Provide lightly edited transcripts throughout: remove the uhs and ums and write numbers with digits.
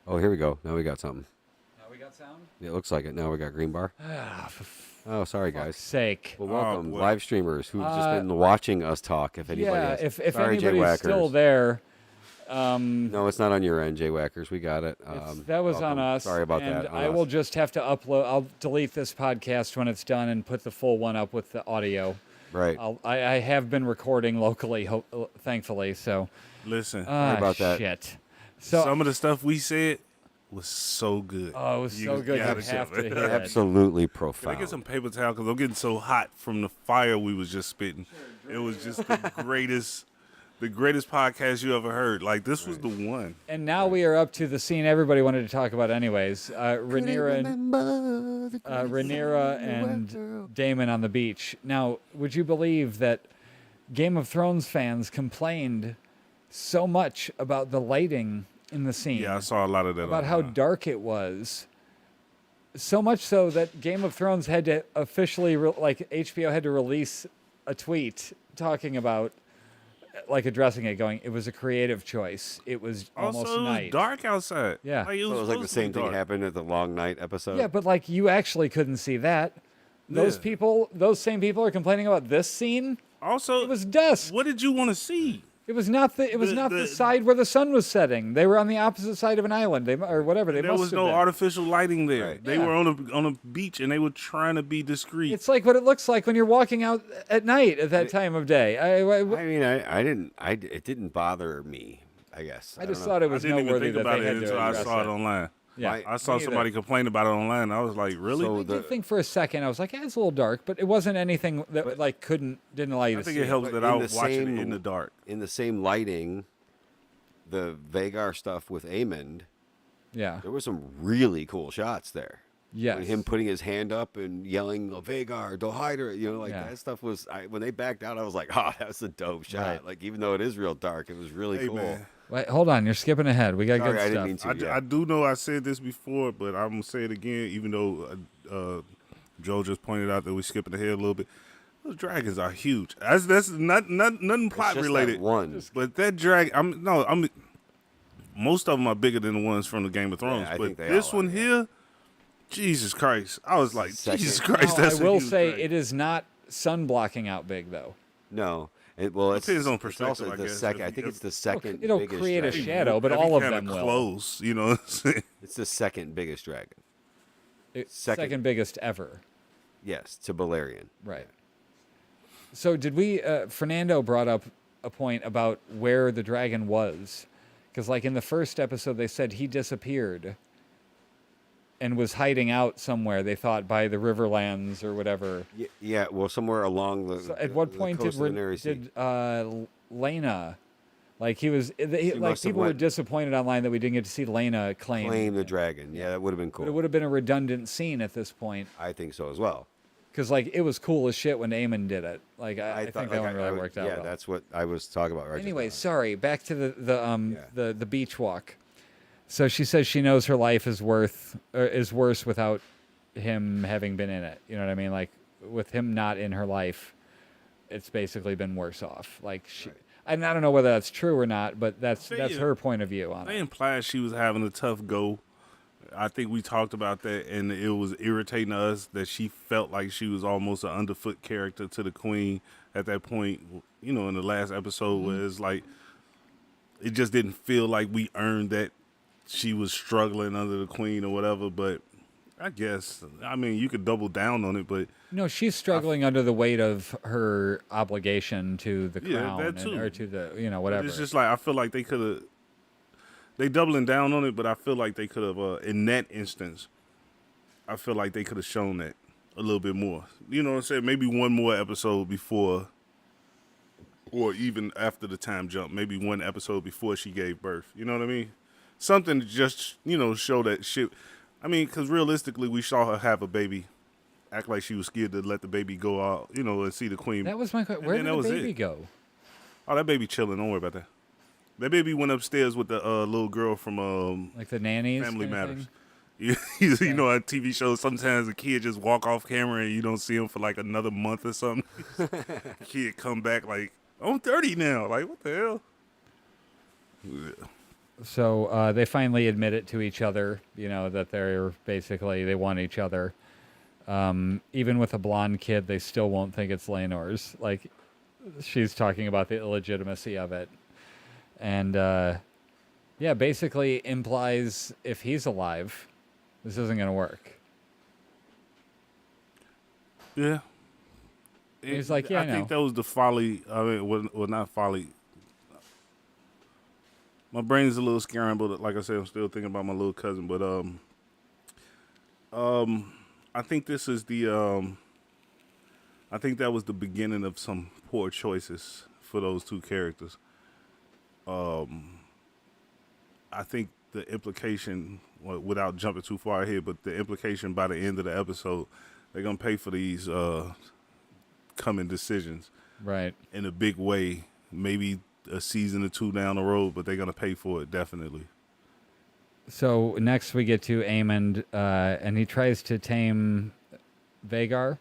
Oh, here we go. Now we got something. Now we got sound? It looks like it. Now we got green bar. Oh, sorry, Fuck's guys. sake. Well, welcome, boy. live streamers who've just been watching us talk. If anybody Yeah, is. if Sorry, Jay anybody's Whackers. still there, No, it's not on your end, Jay Whackers. We got it. that was welcome. on us. Sorry about and that. I will just have to upload. I'll delete this podcast when it's done and put the full one up with the audio. Right. I have been recording locally, thankfully. So Listen, Sorry about that. Shit. So some of the stuff we said was so good. oh, it was You so good. You gotta have show to it. hear it. Absolutely Can I profound. get some paper towel? Because I'm getting so hot from the fire we was just spitting. It was just the greatest podcast you ever heard. Like, this was the one. And now we are up to the scene everybody wanted to talk about, anyways. Rhaenyra and Daemon on the beach. Now, would you believe that Game of Thrones fans complained so much about the lighting in the scene? Yeah, I saw a lot of that. About how dark it was. So much so that Game of Thrones had to officially, HBO had to release a tweet talking about, addressing it, going, it was a creative choice. It was almost Also, it was night. dark outside. Yeah. Like, So it was like the supposed to be same thing dark. happened at the Long Night episode. Yeah, but you actually couldn't see that. Those Yeah. those same people are complaining about this scene. Also, It was dusk. what did you want to see? It was not the side where the sun was setting. They were on the opposite side of an island. Or whatever. They There must was have no been. artificial lighting there. Right. They Yeah. were on a beach and they were trying to be discreet. It's like what it looks like when you're walking out at night at that time of day. I mean, it didn't bother me, I guess. I just don't know. thought it I was didn't even noteworthy think that about they it had until to I address saw it that. online. Yeah. I saw Me somebody either. complain about it online. I was like, really? So I did think for a second, I was like, it's a little dark, but it wasn't anything that didn't allow you I to think see it helps But that in I the was watching same- it in the dark. In the same lighting, the Vagar stuff with Aemond, Yeah. there were some really cool shots there. Yes. Him putting his hand up and yelling, Vagar, don't hide her. Yeah. That stuff was, when they backed out, I was like, oh, that's a dope shot. Right. Even though it is real dark, it was really Hey, cool. man. Wait, hold on. You're skipping ahead. We got Sorry, good I stuff. didn't mean to. I do know I said this before, but I'm going to say it again, even though Joe just pointed out that we're skipping ahead a little bit. Those dragons are huge. That's nothing plot just related. that one. But that dragon, most of them are bigger than the ones from the Game of Thrones. Yeah, I but think they this all are, one yeah. here, Jesus Christ. I was like, Second. Jesus Christ, Now, that's I will a huge say dragon. it is not sun blocking out big, though. No. It's Depends on it's perspective, also I the guess. second. I think it's the second it'll biggest create a dragon. shadow, but Every all of kinda them will. close, you know what I'm saying? It's the second biggest dragon. Second. Second. Biggest ever. Yes, to Balerion. Right. So did we? Fernando brought up a point about where the dragon was, because in the first episode they said he disappeared and was hiding out somewhere. They thought by the Riverlands or whatever. Yeah, well, somewhere along the. So at what the point coast of the Narrow Sea. did Lena? He was must have people were went- disappointed online that we didn't get to see Lena claim the dragon? Yeah, that would have been cool. But it would have been a redundant scene at this point. I think so as well. Because it was cool as shit when Eamon did it. I think that one really worked out. Yeah, well. that's what I was talking about. Right. Anyway, just now. sorry. Back to the beach walk. So she says she knows her life is worse without him having been in it. You know what I mean? With him not in her life, it's basically been worse off. And I don't know whether that's true or not, but that's her point of view on They it. implied she was having a tough go. I think we talked about that, and it was irritating to us that she felt like she was almost an underfoot character to the queen at that point, in the last episode, where it's it just didn't feel like we earned that she was struggling under the queen or whatever. But I guess, you could double down on it, but No, she's struggling under the weight of her obligation to the Yeah, crown that too. or to the whatever. it's just I feel like they could have. They doubling down on it, but I feel like they could have, in that instance, I feel like they could have shown that a little bit more. You know what I'm saying? Maybe one more episode before, or even after the time jump. Maybe one episode before she gave birth. You know what I mean? Something to just, show that shit. Because realistically, we saw her have a baby, act like she was scared to let the baby go out, and see the queen. That was my question. And Where then did that the was baby it. go? Oh, that baby chilling. Don't worry about that. That baby went upstairs with the little girl from The nannies? Family kind of Matters. thing? You know, on TV shows, sometimes a kid just walk off camera and you don't see him for another month or something. Kid come back I'm 30 now. What the hell? Yeah. So they finally admit it to each other, that they're basically, they want each other. Even with a blonde kid, they still won't think it's Leonor's. Like, she's talking about the illegitimacy of it. And, yeah, basically implies if he's alive, this isn't going to work. Yeah. He's like, yeah, I think know. that was the folly. I mean, well, not folly. My brain is a little scrambled. Like I said, I'm still thinking about my little cousin. But I think this is the. I think that was the beginning of some poor choices for those two characters. I think the implication, well, without jumping too far ahead, but the implication by the end of the episode, they're gonna pay for these coming decisions, Right. in a big way. Maybe a season or two down the road, but they're gonna pay for it definitely. So next we get to Aemond, and he tries to tame Vhagar.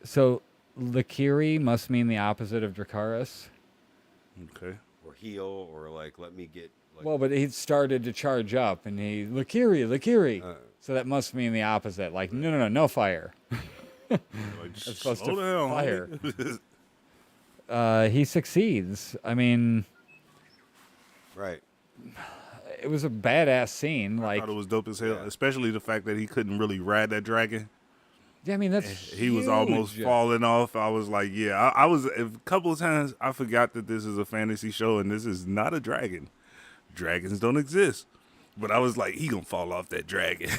So Lakiri must mean the opposite of Dracarys. Okay. Or heal, or like let me get. Like, Well, but he started to charge up, and Lakiri. So that must mean the opposite. Like, no fire. Like, It's supposed slow to down, fire. homie. He succeeds. I mean, right. it was a badass scene. I Like, thought it was dope as hell, Yeah. especially the fact that he couldn't really ride that dragon. yeah, I mean that's He was almost huge. falling off. I was like, yeah. I was a couple of times. I forgot that this is a fantasy show and this is not a dragon. Dragons don't exist. But I was like, he gonna fall off that dragon.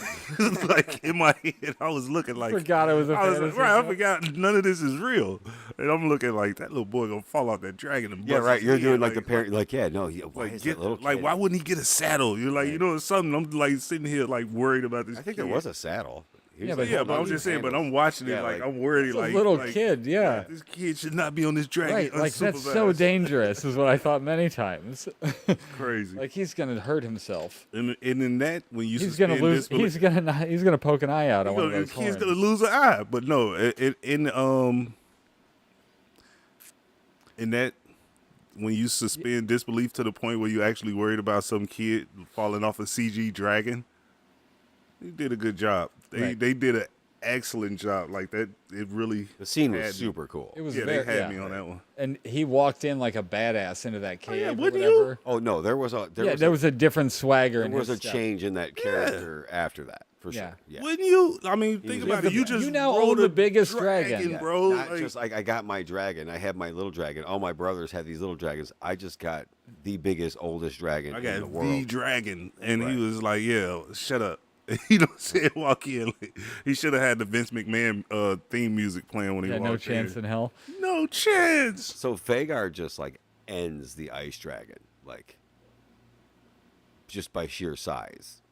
Like in my head, I was looking like, Forgot it was a I was like, fantasy right. I show. forgot none of this is real, and I'm looking like that little boy gonna fall off that dragon. And Yeah, bust right. his You're head, doing like the parent. Like, yeah, no. Why Like, is get, that little kid? like, why wouldn't he get a saddle? You're like, something. I'm like sitting here like worried about this. I think kid. there was a saddle. He Yeah, was but like, Yeah, but I was holding just saying. But handles. I'm watching it Yeah, like like, I'm worried. It's Like a little like, kid, yeah. This kid should not be on this dragon. Right, like that's so unsupervised. dangerous is what I thought many times. Crazy. Like he's gonna hurt himself. and in that, when you He's gonna lose. He's gonna poke an eye out on one of those kid's horns. gonna lose an eye. But no, in that, when you suspend disbelief to the point where you actually worried about some kid falling off a CG dragon, they did a good job. Right. They did an excellent job. Like that, it really. The scene had was me. super cool. It was Yeah, very, they had yeah. me on that one. And he walked in like a badass into that cave. yeah, or wouldn't you? whatever. Oh no, there was a different swagger. there in was his a step. change in that character after that for Yeah. sure. Yeah. Wouldn't you? I mean, think was about like it. You the- just You now rode own a the biggest dragon. Yeah, bro. Not Like, just like I got my dragon. I have my little dragon. All my brothers have these little dragons. I just got the biggest, oldest dragon I in got the the world. dragon, and Right. he was like, "Yeah, shut up." You know what I'm saying? Walk in. Like, he should have had the Vince McMahon theme music playing when he Yeah, walked no chance in. in hell. No chance. So Vhagar just like ends the ice dragon, like just by sheer size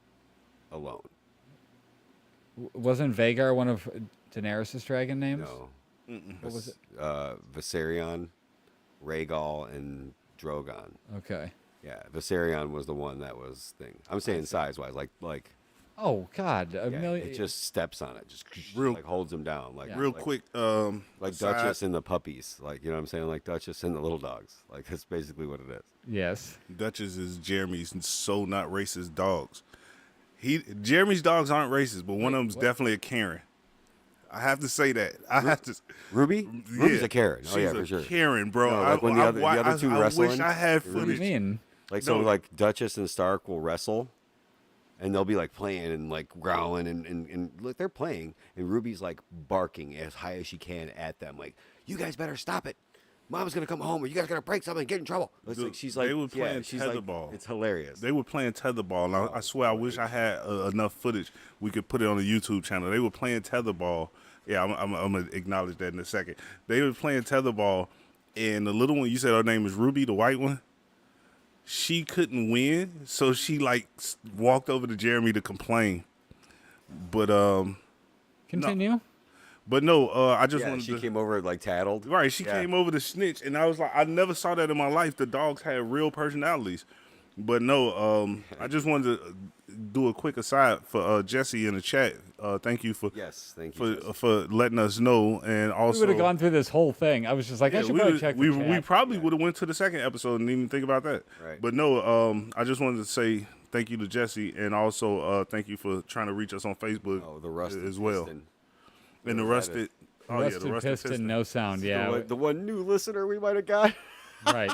alone. Wasn't Vhagar one of Daenerys' dragon names? No. What was it? Viserion, Rhaegal, and Drogon. Okay. Yeah, Viserion was the one that was thing. I'm saying size wise, like Oh God, a yeah, million. it just steps on it, just Real- like holds him down, like Yeah. Real like, quick, like aside- Duchess and the puppies, like you know what I'm saying, like Duchess and the little dogs, like that's basically what it is. Yes. Duchess is Jeremy's so not racist dogs. Jeremy's dogs aren't racist, but one of them's what? definitely a Karen. I have to say that. I have to. Ruby, Ruby's a Karen. Oh She's yeah, a for sure. Karen, bro. No, like when the other two I wish wrestling, I had Ruby- What do you footage. mean? Like so, No. like Duchess and Stark will wrestle, and they'll be like playing and like growling and look, they're playing, and Ruby's like barking as high as she can at them, like you guys better stop it. Mom's gonna come home, or you guys gonna break something and get in trouble. It's Dude, like she's like they were playing she's like, tetherball. It's hilarious. They were playing tetherball, and I swear I wish I had enough footage we could put it on the YouTube channel. They were playing tetherball. Yeah, I'm gonna acknowledge that in a second. They were playing tetherball, and the little one, you said her name is Ruby, the white one. She couldn't win, so she like walked over to Jeremy to complain. But Continue. no, I just Yeah, wanted she to. came over like tattled. Right, she Yeah. came over to snitch, and I was like, I never saw that in my life. The dogs had real personalities. But no, I just wanted to do a quick aside for Jesse in the chat. Thank you for Thank you for letting us know, and also We would have gone through this whole thing. I was just like, I should probably check the chat. We probably would have went to the second episode and didn't even think about that. Right. But no, I just wanted to say thank you to Jesse, and also thank you for trying to reach us on Facebook the Rusted as well. Piston. And the Rusted, Rusted Piston, no sound. Yeah, The one new listener we might have got. right.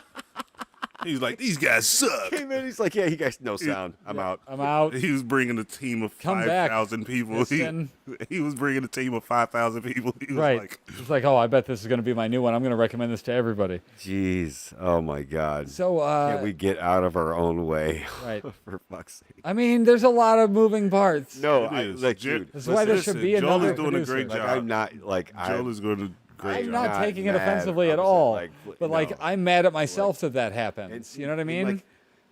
He's like, these guys suck. Came in, he's like, yeah, you guys, no sound. I'm out. I'm out. He was bringing a team of Come back, 5,000 people. Piston. He was bringing a team of 5,000 people. He was Right. like, It's like, oh, I bet this is going to be my new one. I'm going to recommend this to everybody. Jeez. Oh, my God. So, Can't we get out of our own way? Right. For fuck's sake. I mean, there's a lot of moving parts. No, it is. dude. This is why there should be Joel another is doing a great producer. job. I'm not, Joel is going to great I'm job. not taking it mad, offensively at upset, all. But, no. I'm mad at myself that happens. You know what I mean?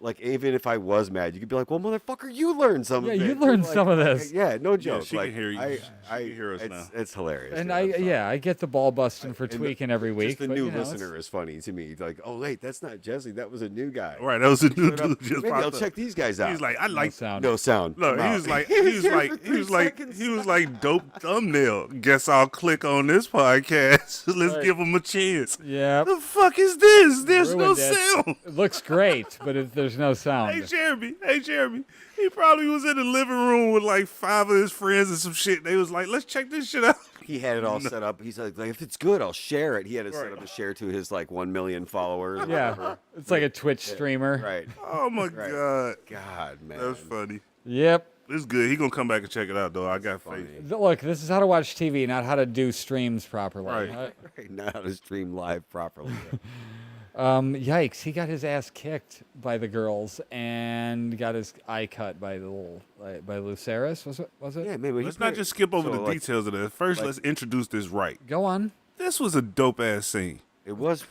Like, even if I was mad, you could be like, well, motherfucker, you learned some of it. Yeah, you learned some of this. Yeah, no joke. she can hear you. She can hear us it's, now. It's hilarious. And dude. I get the ball busting for tweaking every week. Just the but, new you know, listener is funny to me. Like, oh, wait, that's not Jesse. That was a new guy. Right, that was a new Showed up. dude just Maybe popped I'll up. check these guys out. He's like, I like sound. no sound. Look, I'm he out. was like, here for 3 seconds. he was like, dope thumbnail. Guess I'll click on this podcast. Let's Right. give him a chance. Yeah. The fuck is this? There's no Ruined it. sound. It looks great, but there's no sound. Hey Jeremy. He probably was in the living room with like 5 of his friends and some shit. They was like, let's check this shit out. He had it all set up. He's like, if it's good, I'll share it. He had it set Right. up to share to his like 1 million followers. Yeah. It's like a Twitch streamer. Right. Oh my Right. god. God, man. That's funny. Yep. It's good. He gonna come back and check it out though. I got faith. Look, this is how to watch TV, not how to do streams properly. Right. Right, not how to stream live properly. Yikes! He got his ass kicked by the girls and got his eye cut by by Lucerys. Was it? Yeah, maybe. Let's not just skip over the details of that. First, let's introduce this right. Go on. This was a dope ass scene. It was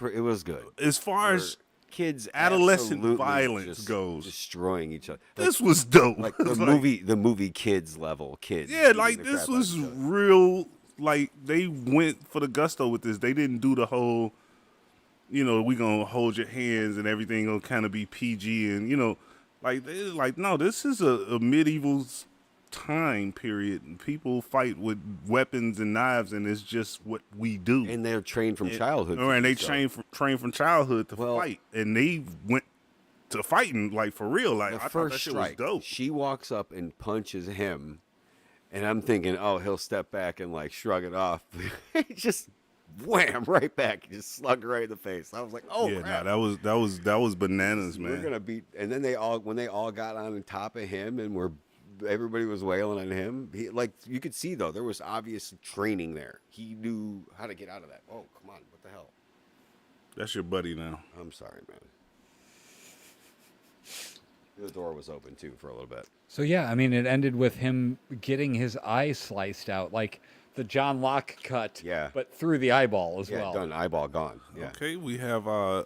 good. As far as Kids, adolescent absolutely violence just goes. destroying each other. This was dope. Like the movie Kids level kids. Yeah, beating like the this crap out was of each other. real. Like they went for the gusto with this. They didn't do the whole, we gonna hold your hands and everything gonna kind of be PG and no, this is a medieval time period. And people fight with weapons and knives, and it's just what we do. And they're trained from childhood. And they so- trained from childhood to Well- fight, and they went to fighting like for real. Like The I thought that first shit was strike, dope. she walks up and punches him, and I'm thinking, oh, he'll step back and like shrug it off. He just wham right back, just slugged right in the face. I was like, oh, yeah, crap. that was bananas, man. We're gonna beat. And then when they all got on top of him and everybody was wailing on him. You could see though, there was obvious training there. He knew how to get out of that. Oh, come on, what the hell? That's your buddy now. I'm sorry, man. The door was open too for a little bit. So yeah, I mean, it ended with him getting his eye sliced out, like the John Locke cut. Yeah. But through the eyeball as Yeah, well. done. Eyeball gone. Yeah. Okay, we have our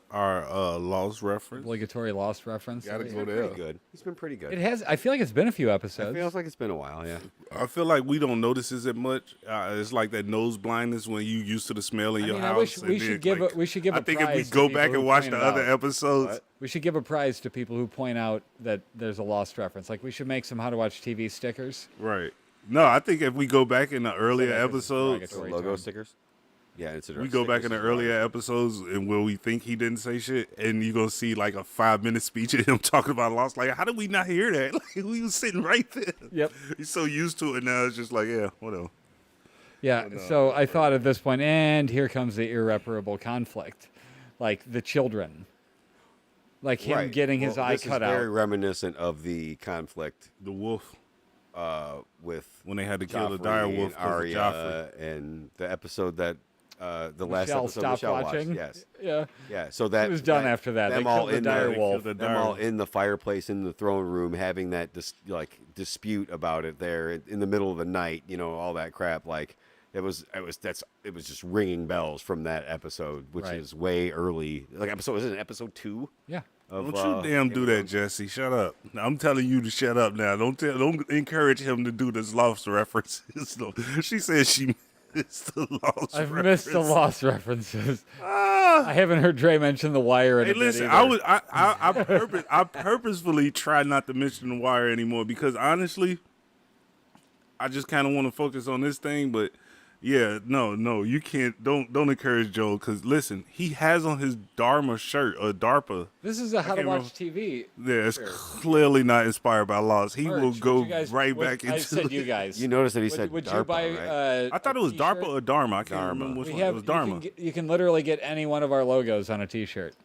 Lost reference. Obligatory Lost reference. Gotta He's go been there. pretty good. He's been pretty good. It has. I feel like it's been a few It episodes. feels like it's been a while. Yeah. I feel like we don't notice this as much. It's like that nose blindness when you used to the smell in I your mean, house. I wish and we then, should give like, we should give I a think if we prize to go people back who and watch point the it other out. episodes, We should give a prize to people who point out that there's a Lost reference. Like we should make some How to Watch TV stickers. right? No, I think if we go back in the earlier that is episodes, derogatory. Logo term. stickers. Yeah, it's a we go back in the earlier episodes and where we think he didn't say shit, and you're gonna see like a 5-minute speech of him talking about Lost. Like, how did we not hear that? Like, we was sitting right there. Yep. He's so used to it now. It's just like, yeah, whatever. Yeah. So I thought at this point, and here comes the irreparable conflict, like the children, like him getting his eye cut out. Very reminiscent of the conflict The wolf with when they had to kill the Joffrey dire and wolf because of Arya Joffrey. and the episode that the last Michelle episode stopped Michelle watching. watched. Yes. Yeah. Yeah. So that It was done after that. They Them all killed the in dire the, wolf. them all in the fireplace in the throne room having that dispute about it there in the middle of the night. All that crap. Like it was just ringing bells from that episode, which Right. is way early. Like isn't it episode 2? Yeah. Of, Don't you damn do that, Jesse. Shut up. I'm telling you to shut up now. Don't encourage him to do this Lost references. No. She said she missed the lost I've missed the reference. Lost references. Ah. I haven't heard Dre mention The Wire in Hey, a bit listen, either. I purposefully try not to mention The Wire anymore because honestly, I just kind of want to focus on this thing. But yeah, no, you can't. Don't encourage Joel because listen, he has on his Dharma shirt or DARPA. This is a How to can't Watch TV. Yeah, it's Sure. clearly not inspired by Lost. He Merch. will Would go you guys- right would- back into. I said you guys. You notice that he said would DARPA, you buy? right? I thought it was a t-shirt? DARPA or Dharma. I can't Dharma. remember which We one. have. It was Dharma. You can literally get any one of our logos on a T-shirt.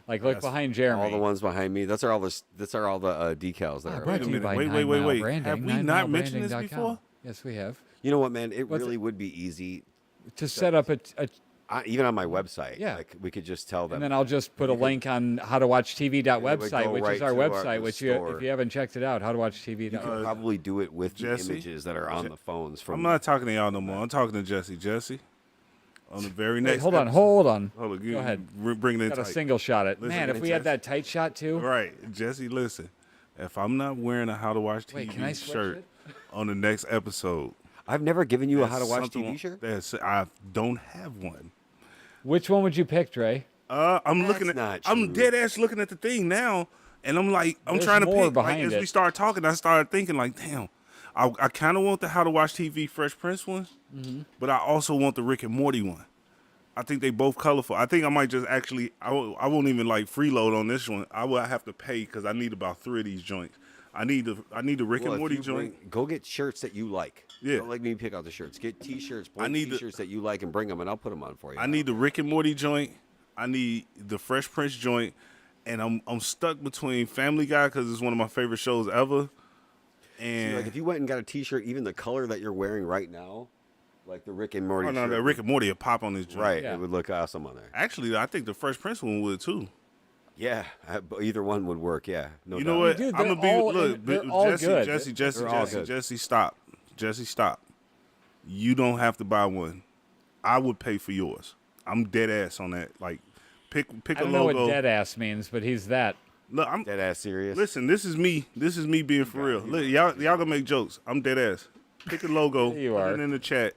Like look behind Jeremy. All the ones behind me. That's are all the decals that are. Brought to you minute. by Wait, 9 wait, Mile wait. Branding, Have we not mentioned this 9milebranding.com. before? Yes, we have. You know what, man? It What's really it? would be easy, To set up a even on my website. Yeah. Like we could just tell them. and then I'll just put a link on howtowatchtv.website, go which right is our to our website, which store. if you haven't checked it out, howtowatchtv. You could probably do it with Jesse? the images that are on the phones. From I'm not talking to y'all no more. I'm talking to Jesse. Jesse, on the very next. Hold on. episode- Hold on. Hold on. Go ahead. Bring it in Got a tight. single shot at. Listen, Man, if we had that tight shot too. Right, Jesse. Listen, if I'm not wearing a How to Watch Wait, TV can I switch shirt it? on the next episode, I've never given you a How to that's Watch something- TV shirt. I don't have one. Which one would you pick, Dre? I'm That's looking at. not I'm true. dead ass looking at the thing now, and I'm like, I'm There's trying to more pick. Like, behind as we it. started talking, I started thinking like, damn, I kind of want the How to Watch TV Fresh Prince one, but I also want the Rick and Morty one. I think they both colorful. I think I might just actually. I won't even like freeload on this one. I will have to pay because I need about 3 of these joints. I need the Rick Well, and if Morty you joint. go get shirts that you like. Yeah. Don't let me pick out the shirts. Get T-shirts. I need the- T-shirts that you like and bring them, and I'll put them on for you. I need the Rick and Morty joint. I need the Fresh Prince joint, and I'm stuck between Family Guy because it's one of my favorite shows ever. See, And like if you went and got a T-shirt, even the color that you're wearing right now, like the Rick and Morty. oh no, shirt, that Rick and Morty would pop on this joint. right? Yeah. It would look awesome on there. Actually, I think the Fresh Prince one would too. Yeah, either one would work. Yeah, no You doubt. know what? Dude, I'm they're gonna be all look, in- they're all Jesse, good. They're all good. Jesse, stop. Jesse, stop. You don't have to buy one. I would pay for yours. I'm dead ass on that. Like, pick I a don't know logo. what dead ass means, but he's that. Look, I'm Dead ass serious. listen. This is me. This is me being for real. Look, y'all gonna make jokes. I'm dead ass. Pick a logo. You put are. it in the chat.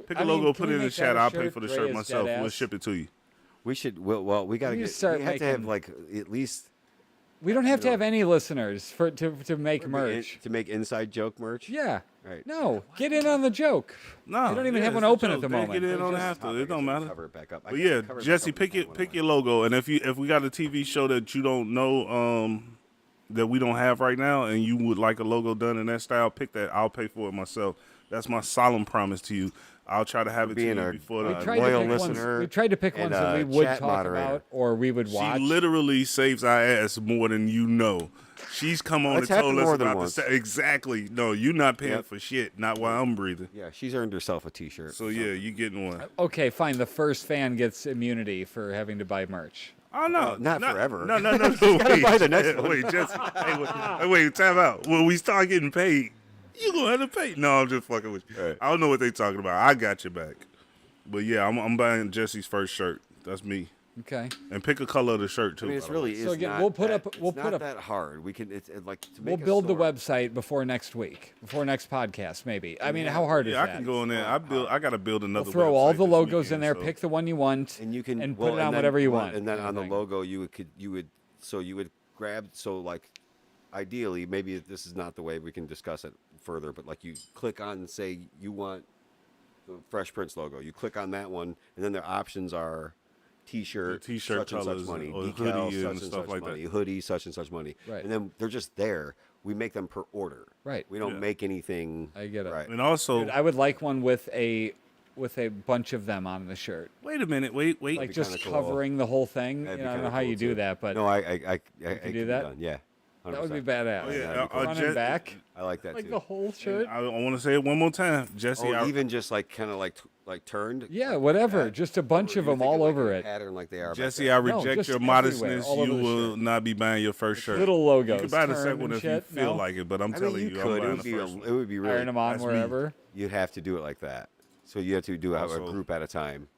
Pick a I mean, logo. can Put we it in the make that chat. a I'll pay shirt? for the Dre shirt is myself. dead We'll ass. ship it to you. We should. Well, we gotta We get. start We have to have making- like at least We don't have to have any listeners to make merch. to make inside joke merch. Yeah. Right. No, get in on the joke. No, You don't even yeah, have one it's a open at joke. the They moment. Get in They on just- after. It don't matter. Cover it back up. I But can yeah, cover it Jesse, back up pick with pick one your logo, and if we got a TV show that you don't know that we don't have right now, and you would like a logo done in that style, pick that. I'll pay for it myself. That's my solemn promise to you. I'll try to have it to being you a- before We the. tried to loyal pick ones. listener We tried to pick and ones that we a would chat talk moderator. about or we would watch. She literally saves our ass more than you know. She's come on It's and told happened us more than about once. exactly. No, you're not paying Yep. for shit. Not while I'm breathing. Yeah, she's earned herself a T-shirt. So yeah, you getting one. Okay, fine. The first fan gets immunity for having to buy merch. Oh no, not forever. No. Wait, buy the next one. Wait, Jesse. Wait, time out. When we start getting paid, you gonna have to pay. No, I'm just fucking with you. Right. I don't know what they talking about. I got your back. But yeah, I'm buying Jesse's first shirt. That's me. Okay. And pick a color of the shirt too. I mean, it's by the way. really is So again, not we'll put that, up- we'll it's put not up- that hard. We can. It's like to We'll make a build the store. website before next week, before next podcast, maybe. I mean, how hard is Yeah, I that? can go in there. I gotta build another. We'll throw all website the this logos weekend, in there. so- Pick the one you want, and you can and well, put it on then- whatever you well, want. And then kind on of the thing. logo, you would grab like ideally maybe this is not the way we can discuss it further, but like you click on and say you want the Fresh Prince logo. You click on that one, and then their options are T-shirt, The T-shirt such and colors such money, or decal, hoodie such and and stuff such like that. money, hoodie, such and such money, Right. and then they're just there. We make them per order. Right. We don't Yeah. make anything. I get it. Right. And also, Dude, I would like one with a bunch of them on the shirt, wait a minute. Wait. like be just kinda cool. covering the whole thing. That'd You be know, I don't kinda know how cool, you do too. that, but No, I do can that? Be done. Yeah. that would be 100%. badass. Oh, yeah. that'd be cool. Front and back, I like that like too. the whole shirt. I want to say it one more time, Jesse. Oh, even just like kind of like turned. Yeah, like whatever. that? Just a bunch Or of you're them thinking all like over a it. Pattern like they are. back Jesse, there. I No, reject just your everywhere, modestness. all over You the will shirt. not be buying your first shirt. Little logos. You can buy the turn second one and if you shit, feel no? like it, but I'm I telling mean, you, you I'm could. It buying would the be first one. it would be really. Iron them on That's me. wherever. You'd have to do it like that. So you have to do a Also- group at a time.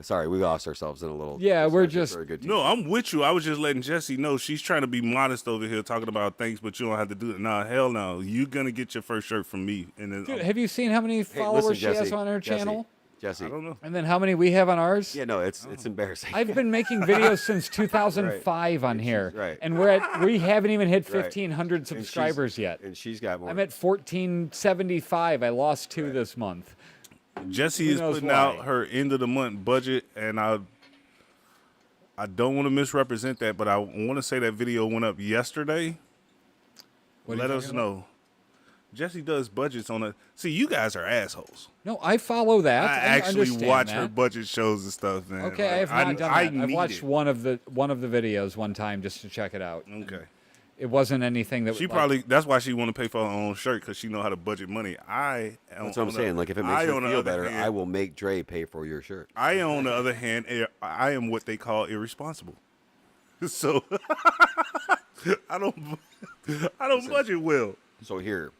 Sorry, we lost ourselves in a little. Yeah, it's we're not just- very good. No, I'm with you. I was just letting Jesse know she's trying to be modest over here talking about things, but you don't have to do it. Nah, hell no. You're going to get your first shirt from me. And then Dude, have you seen how many followers she has on her channel? Jesse. I don't know. And then how many we have on ours? Yeah, no, it's embarrassing. I've been making videos since 2005 on here, right. and we haven't even hit Right. 1,500 subscribers yet. And she's got more. I'm at 1,475. I lost 2 this month. Jesse Who is knows putting why? out her end of the month budget, and I don't want to misrepresent that, but I want to say that video went up yesterday. What are you Let us talking about? know. Jesse does budgets on a. See, you guys are assholes. No, I follow that. I I actually understand watch that. her budget shows and stuff, man. Okay, I have not done I that. I've need watched it. one of the videos one time just to check it out. Okay. It wasn't anything that She like, probably that's why she want to pay for her own shirt because she know how to budget money. That's what I'm saying. Like, if it makes you feel better, I will make Dre pay for your shirt. I, on the other hand, I am what they call irresponsible. So I don't budget well. So here,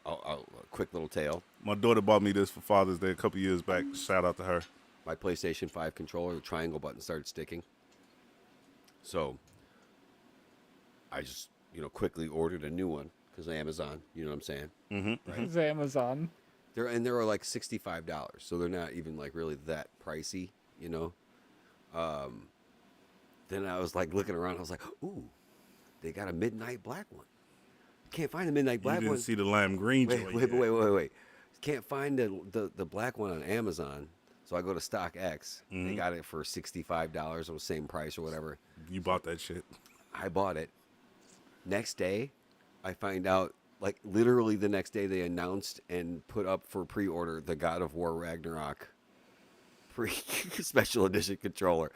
a quick little tale. My daughter bought me this for Father's Day a couple years back. Shout out to her. My PlayStation 5 controller, the triangle button started sticking. So I just, quickly ordered a new one because of Amazon. You know what I'm saying? Mm-hmm. It's Amazon. They're like $65, so they're not even like really that pricey, Then I was like looking around. I was like, ooh, they got a midnight black one. Can't find the midnight black You didn't one. see the lime green Wait, joint wait, yet. wait. Can't find the black one on Amazon. So I go to StockX. They got it for $65 or the same price or whatever. You bought that shit. I bought it. Next day, I find out, like literally the next day, they announced and put up for pre-order the God of War Ragnarok special edition controller.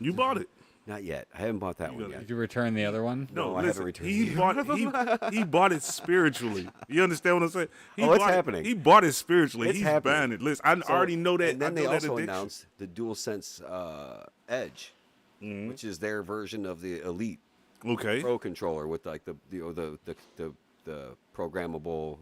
You bought it. Not yet. I haven't bought that one yet. Did you return the other one? No, I haven't returned He bought it spiritually. You understand what I'm saying? It's happening. He bought it spiritually. It's He's happening. buying it. Listen, I already know that. And then I they know that also addiction. announced the DualSense Edge, which is their version of the Elite Okay. Pro controller with like the programmable